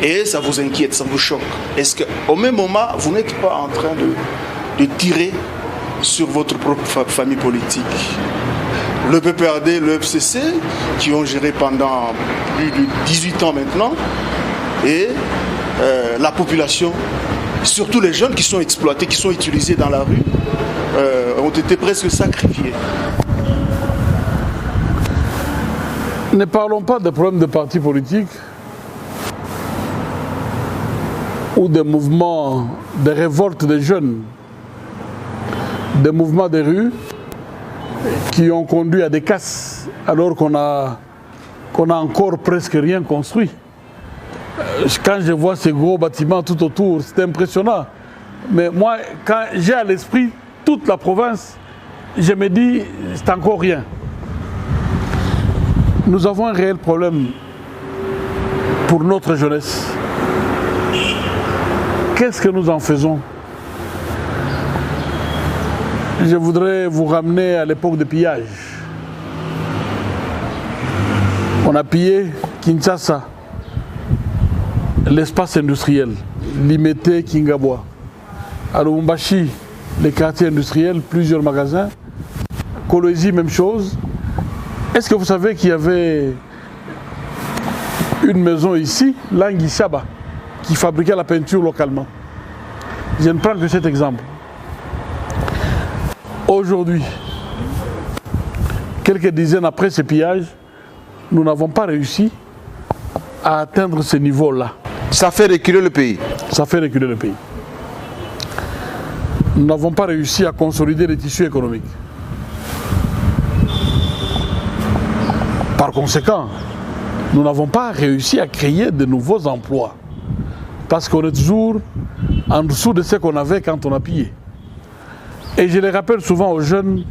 et ça vous inquiète, ça vous choque. Est-ce qu'au même moment, vous n'êtes pas en train de tirer sur votre propre famille politique? Le PPRD, le FCC, qui ont géré pendant plus de 18 ans maintenant, et la population, surtout les jeunes qui sont exploités, qui sont utilisés dans la rue, ont été presque sacrifiés. Ne parlons pas des problèmes de partis politiques ou des mouvements de révolte des jeunes, des mouvements des rues qui ont conduit à des casses alors qu'on a encore presque rien construit. Quand je vois ces gros bâtiments tout autour, c'est impressionnant. Mais moi, quand j'ai à l'esprit toute la province, je me dis, c'est encore rien. nous avons un réel problème pour notre jeunesse. Qu'est-ce que nous en faisons? Je voudrais vous ramener à l'époque de pillage. On a pillé Kinshasa, l'espace industriel, Limete, Kingabwa. À Lubumbashi, les quartiers industriels, plusieurs magasins. Kolwezi, même chose. Est-ce que vous savez qu'il y avait une maison ici, Langisaba, qui fabriquait la peinture localement? Je ne prends que cet exemple. Aujourd'hui, quelques dizaines après ce pillage, nous n'avons pas réussi à atteindre ce niveau-là. Ça fait reculer le pays. Ça fait reculer le pays. Nous n'avons pas réussi à consolider les tissus économiques. Par conséquent, nous n'avons pas réussi à créer de nouveaux emplois. Parce qu'on est toujours en dessous de ce qu'on avait quand on a pillé. Et je les rappelle souvent aux jeunes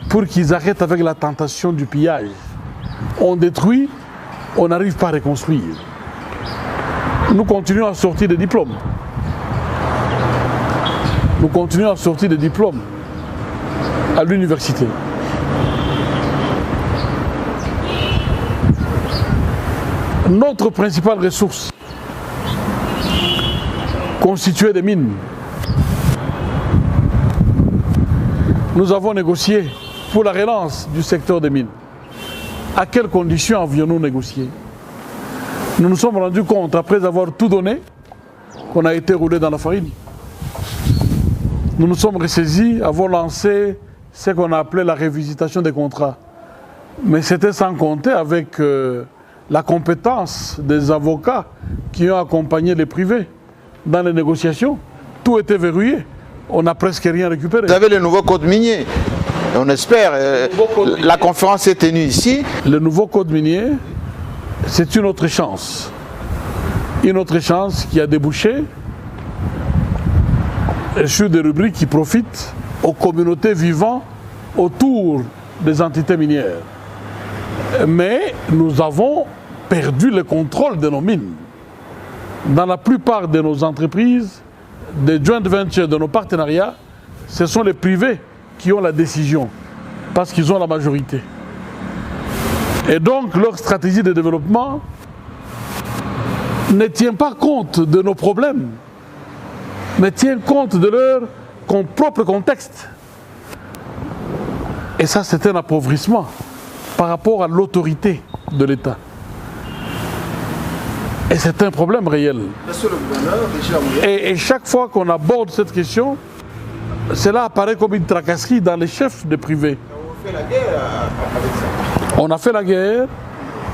pour qu'ils arrêtent avec la tentation du pillage. On détruit, on n'arrive pas à reconstruire. Nous continuons à sortir des diplômes. Nous continuons à sortir des diplômes à l'université. Notre principale ressource constituée des mines. Nous avons négocié pour la relance du secteur des mines. À quelles conditions avions-nous négocié? Nous nous sommes rendus compte, après avoir tout donné, qu'on a été roulé dans la farine. Nous nous sommes ressaisis, avons lancé ce qu'on a appelé la révisitation des contrats. Mais c'était sans compter avec la compétence des avocats qui ont accompagné les privés dans les négociations. Tout était verrouillé. On n'a presque rien récupéré. Vous avez le nouveau code minier. On espère. La conférence est tenue ici. Le nouveau code minier, c'est une autre chance. Une autre chance qui a débouché sur des rubriques qui profitent aux communautés vivant autour des entités minières. Mais nous avons perdu le contrôle de nos mines. Dans la plupart de nos entreprises, des joint ventures, de nos partenariats, ce sont les privés qui ont la décision, parce qu'ils ont la majorité. Et donc leur stratégie de développement ne tient pas compte de nos problèmes, mais tient compte de leur propre contexte. Et ça, c'est un appauvrissement par rapport à l'autorité de l'État. Et c'est un problème réel. Et chaque fois qu'on aborde cette question, cela apparaît comme une tracasserie dans les chefs de privés. On fait la guerre avec ça. On a fait la guerre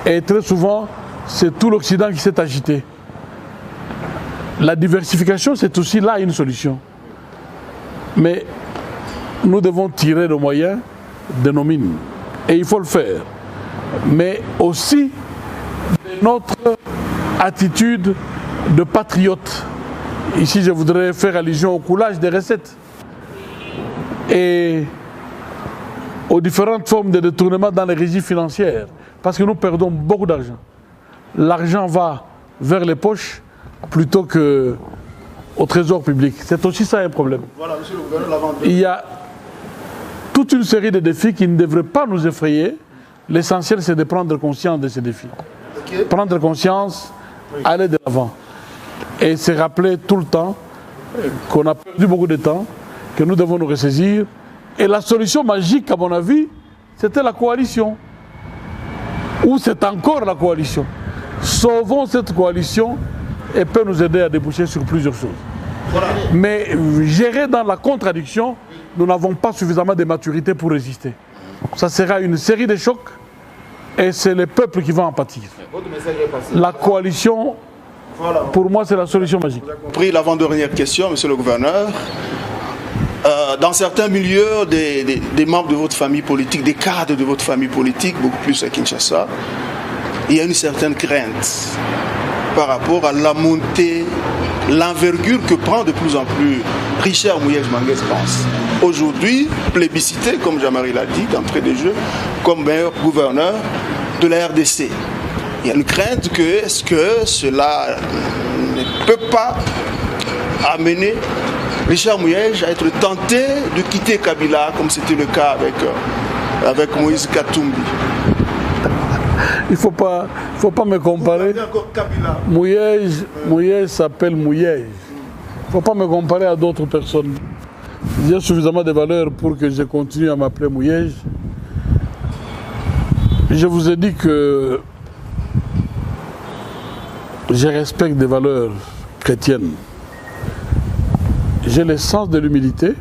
et très souvent, c'est tout l'Occident qui s'est agité. La diversification, c'est aussi là une solution. Mais nous devons tirer nos moyens de nos mines. Et il faut le faire. Mais aussi de notre attitude de patriote. Ici, je voudrais faire allusion au coulage des recettes et aux différentes formes de détournement dans les régies financières. Parce que nous perdons beaucoup d'argent. L'argent va vers les poches plutôt qu'au trésor public. C'est aussi ça un problème. Voilà, monsieur le gouverneur, il y a toute une série de défis qui ne devraient pas nous effrayer. L'essentiel, c'est de prendre conscience de ces défis. Okay. Prendre conscience, oui. Aller de l'avant. Et se rappeler tout le temps qu'on a perdu beaucoup de temps, que nous devons nous ressaisir. Et la solution magique, à mon avis, c'était la coalition. Ou c'est encore la coalition. Sauvons cette coalition et peut nous aider à déboucher sur plusieurs choses. Voilà. Mais gérer dans la contradiction, nous n'avons pas suffisamment de maturité pour résister. Ça sera une série de chocs et c'est le peuple qui va en pâtir. La coalition, voilà. Pour moi, c'est la solution magique. Vous avez compris l'avant-dernière question, monsieur le gouverneur. Dans certains milieux, des membres de votre famille politique, des cadres de votre famille politique, beaucoup plus à Kinshasa, il y a une certaine crainte par rapport à la montée, l'envergure que prend de plus en plus Richard Mouyej-Manguès pense. Aujourd'hui, plébiscité, comme Jean-Marie l'a dit, d'entrée de jeu, comme meilleur gouverneur, de la RDC. Il y a une crainte que, est-ce que cela ne peut pas amener Richard Mouyej à être tenté de quitter Kabila, comme c'était le cas avec Moïse Katumbi. Il ne faut pas me comparer. Mouyej s'appelle Mouyej. Il ne faut pas me comparer à d'autres personnes. J'ai suffisamment de valeurs pour que je continue à m'appeler Mouyej. Je vous ai dit que je respecte des valeurs chrétiennes. J'ai le sens de l'humilité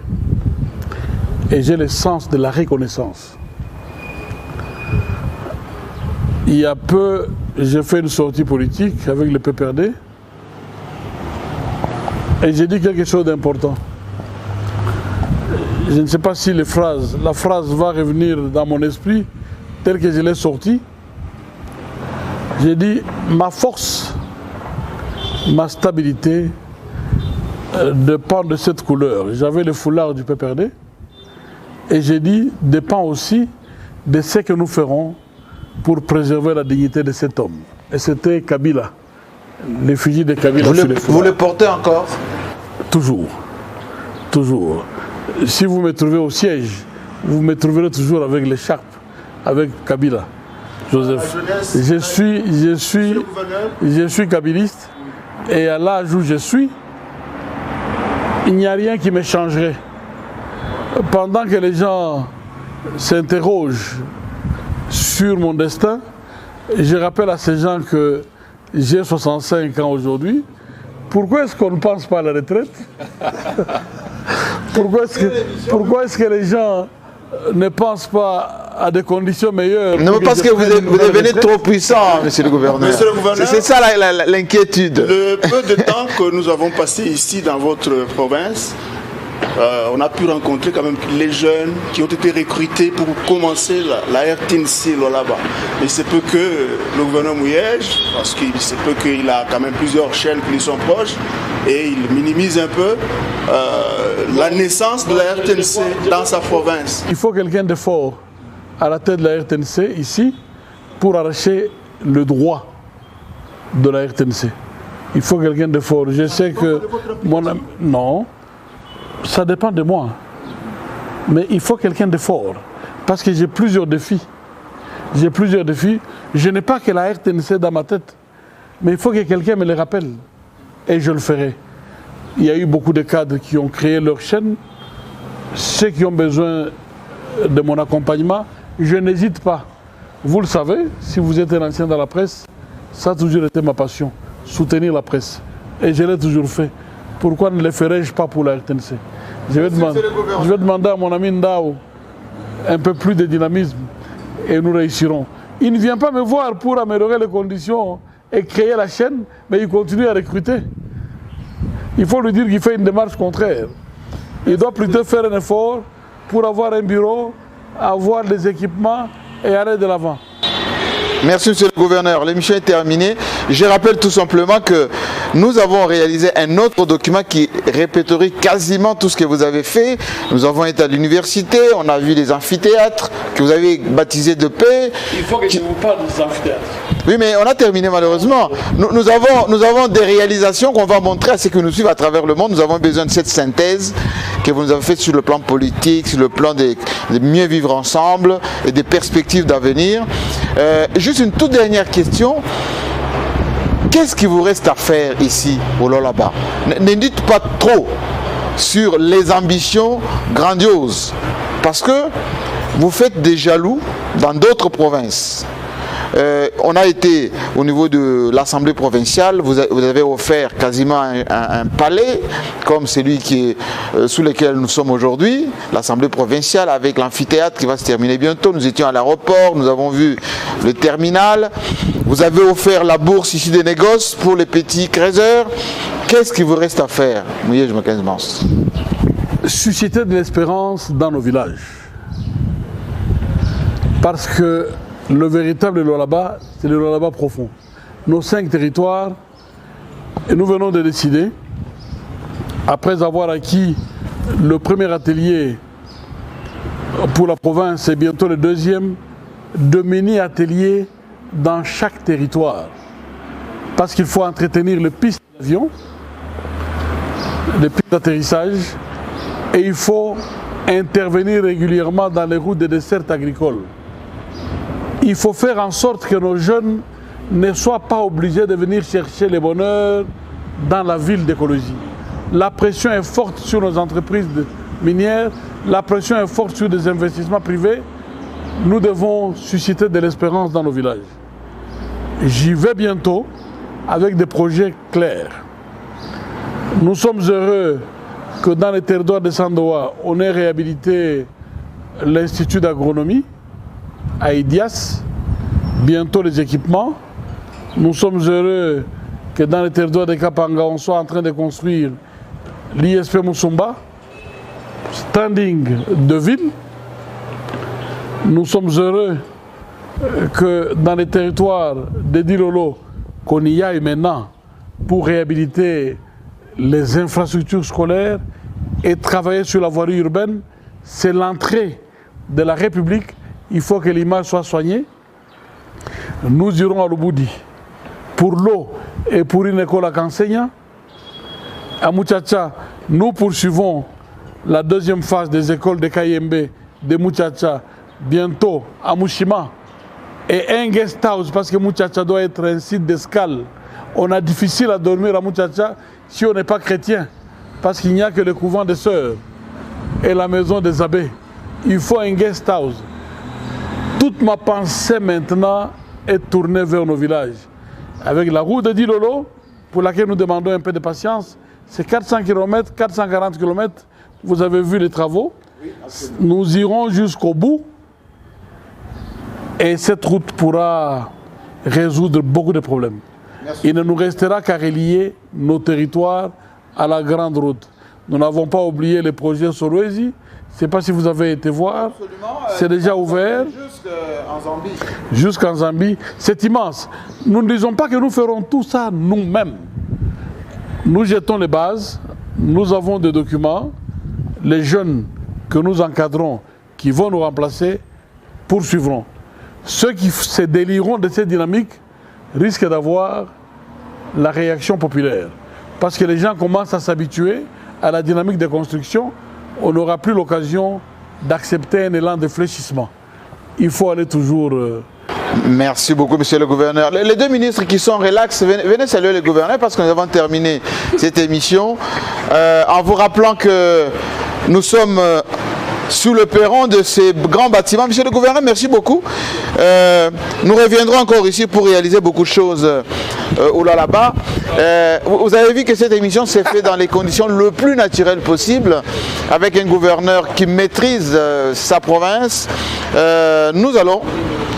et j'ai le sens de la reconnaissance. Il y a peu, j'ai fait une sortie politique avec le PPRD et j'ai dit quelque chose d'important. Je ne sais pas si la phrase va revenir dans mon esprit telle que je l'ai sortie. J'ai dit, ma force, ma stabilité dépend de cette couleur. J'avais le foulard du PPRD et j'ai dit, dépend aussi de ce que nous ferons pour préserver la dignité de cet homme. Et c'était Kabila, l'effigie de Kabila. Vous le portez encore? Toujours. Toujours. Si vous me trouvez au siège, vous me trouverez toujours avec l'écharpe, avec Kabila. Joseph. Je suis kabiliste et à l'âge où je suis, il n'y a rien qui me changerait. Pendant que les gens s'interrogent sur mon destin, je rappelle à ces gens que j'ai 65 ans aujourd'hui. Pourquoi est-ce qu'on ne pense pas à la retraite? Pourquoi est-ce que les gens ne pensent pas à des conditions meilleures? Non, parce que vous devenez trop puissant, monsieur le gouverneur. Monsieur le gouverneur, c'est ça l'inquiétude. Le peu de temps que nous avons passé ici dans votre province, on a pu rencontrer quand même les jeunes qui ont été recrutés pour commencer la RTNC là-bas. Il se peut que le gouverneur Mouyej, parce qu'il se peut qu'il a quand même plusieurs chaînes qui lui sont proches, et il minimise un peu la naissance de la RTNC dans sa province. Il faut quelqu'un de fort à la tête de la RTNC ici pour arracher le droit de la RTNC. Il faut quelqu'un de fort. Je sais que mon ami... Non. Ça dépend de moi. Mais il faut quelqu'un de fort. Parce que j'ai plusieurs défis. J'ai plusieurs défis. Je n'ai pas que la RTNC dans ma tête. Mais il faut que quelqu'un me le rappelle. Et je le ferai. Il y a eu beaucoup de cadres qui ont créé leur chaîne. Ceux qui ont besoin de mon accompagnement, je n'hésite pas. Vous le savez, si vous êtes un ancien dans la presse, ça a toujours été ma passion. Soutenir la presse. Et je l'ai toujours fait. Pourquoi ne le ferais-je pas pour la RTNC? Je vais demander à mon ami Ndao un peu plus de dynamisme et nous réussirons. Il ne vient pas me voir pour améliorer les conditions et créer la chaîne, mais il continue à recruter. Il faut lui dire qu'il fait une démarche contraire. Il doit plutôt faire un effort pour avoir un bureau, avoir des équipements et aller de l'avant. Merci, monsieur le gouverneur. L'émission est terminée. Je rappelle tout simplement que nous avons réalisé un autre document qui répertorie quasiment tout ce que vous avez fait. Nous avons été à l'université, on a vu les amphithéâtres que vous avez baptisés de paix. Il faut que je vous parle des amphithéâtres. Oui, mais on a terminé malheureusement. Nous avons des réalisations qu'on va montrer à ceux qui nous suivent à travers le monde. Nous avons besoin de cette synthèse que vous nous avez faite sur le plan politique, sur le plan de mieux vivre ensemble et des perspectives d'avenir. Juste une toute dernière question. Qu'est-ce qui vous reste à faire ici au Lualaba? Ne dites pas trop sur les ambitions grandioses, parce que vous faites des jaloux dans d'autres provinces. On a été au niveau de l'Assemblée provinciale, vous avez offert quasiment un palais comme celui qui est, sous lequel nous sommes aujourd'hui, l'Assemblée provinciale avec l'amphithéâtre qui va se terminer bientôt. Nous étions à l'aéroport, nous avons vu le terminal, vous avez offert la bourse ici des négoces pour les petits créateurs. Qu'est-ce qui vous reste à faire, Mouyej Makenzmans? Susciter de l'espérance dans nos villages. Parce que le véritable Lualaba, c'est le Lualaba profond. Nos 5 territoires, et nous venons de décider, après avoir acquis le premier atelier pour la province et bientôt le deuxième, de mini-ateliers dans chaque territoire. Parce qu'il faut entretenir les pistes d'avion, les pistes d'atterrissage, et il faut intervenir régulièrement dans les routes de desserte agricole. Il faut faire en sorte que nos jeunes ne soient pas obligés de venir chercher le bonheur dans la ville d'écologie. La pression est forte sur nos entreprises minières, la pression est forte sur des investissements privés. Nous devons susciter de l'espérance dans nos villages. J'y vais bientôt avec des projets clairs. Nous sommes heureux que dans les territoires de Sandoa, on ait réhabilité l'Institut d'agronomie à Idias, bientôt les équipements. Nous sommes heureux que dans les territoires de Kapanga, on soit en train de construire l'ISP Moussumba, standing de ville. Nous sommes heureux que dans les territoires de Dilolo, qu'on y aille maintenant pour réhabiliter les infrastructures scolaires et travailler sur la voirie urbaine. C'est l'entrée de la République. Il faut que l'image soit soignée. Nous irons à Lubudi pour l'eau et pour une école à Kansenya. À Muchacha, nous poursuivons la deuxième phase des écoles de Kayembe, de Muchacha, bientôt à Mushima. Et un guest house, parce que Muchacha doit être un site d'escale. On a difficile à dormir à Muchacha si on n'est pas chrétien, parce qu'il n'y a que le couvent des sœurs et la maison des abbés. Il faut un guest house. Toute ma pensée maintenant est tournée vers nos villages. Avec la route de Dilolo, pour laquelle nous demandons un peu de patience, c'est 400 km, 440 km. Vous avez vu les travaux. Nous irons jusqu'au bout. Et cette route pourra résoudre beaucoup de problèmes. Il ne nous restera qu'à relier nos territoires à la grande route. Nous n'avons pas oublié les projets Solwezi. Je ne sais pas si vous avez été voir. C'est déjà ouvert. Jusqu'en Zambie. Jusqu'en Zambie. C'est immense. Nous ne disons pas que nous ferons tout ça nous-mêmes. Nous jetons les bases. Nous avons des documents. Les jeunes que nous encadrons, qui vont nous remplacer, poursuivront. Ceux qui se déliront de cette dynamique risquent d'avoir la réaction populaire. Parce que les gens commencent à s'habituer à la dynamique de construction. On n'aura plus l'occasion d'accepter un élan de fléchissement. Il faut aller toujours... Merci beaucoup, monsieur le gouverneur. Les deux ministres qui sont relax, venez saluer le gouverneur parce que nous avons terminé cette émission en vous rappelant que nous sommes sous le perron de ces grands bâtiments. Monsieur le gouverneur, merci beaucoup. Nous reviendrons encore ici pour réaliser beaucoup de choses là-bas. Vous avez vu que cette émission s'est faite dans les conditions le plus naturelles possible, avec un gouverneur qui maîtrise sa province. Nous allons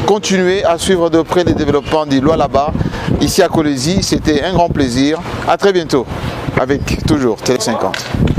continuer à suivre de près les développements du Lualaba ici à Kolwezi. C'était un grand plaisir. À très bientôt avec toujours Télé 50.